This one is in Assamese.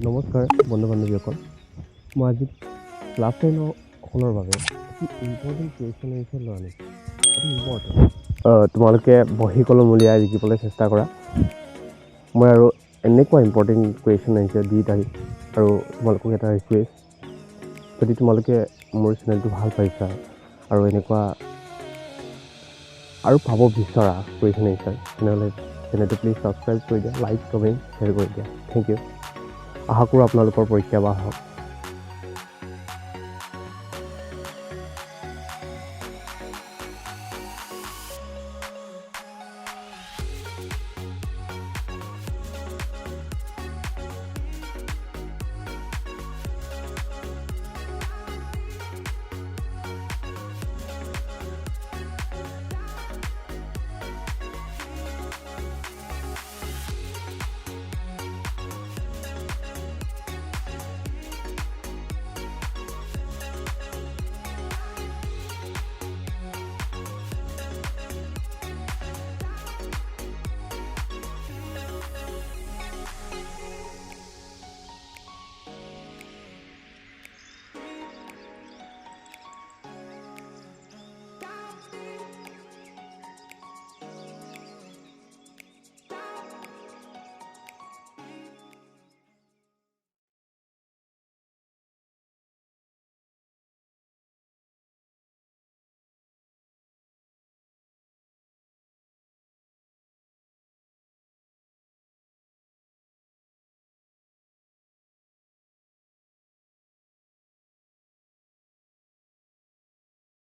নমস্কাৰ বন্ধু বান্ধৱীসকল মই আজি ক্লাছ 10 সকলৰ বাবে ইম্পৰ্টেণ্ট কুৱেশ্যন এনচাৰ লৈ আনিছোঁ অতি ইম্পৰ্টেণ্ট তোমালোকে বহি কলম উলিয়াই লিখিবলৈ চেষ্টা কৰা মই আৰু এনেকুৱা ইম্পৰ্টেণ্ট কুৱেশ্যন এনচাৰ দি থাকিম আৰু তোমালোকক এটা ৰিকুৱেষ্ট যদি তোমালোকে মোৰ চেনেলটো ভাল পাইছা আৰু এনেকুৱা আৰু পাব বিচৰা কুৱেশ্যন এনচাৰ তেনেহ'লে চেনেলটো প্লিজ ছাবস্ক্ৰাইব কৰি দিয়া লাইক কমেণ্ট শ্বেয়াৰ কৰি দিয়া থেংক ইউ আশা কৰোঁ আপোনালোকৰ পৰীক্ষা ভাল হওক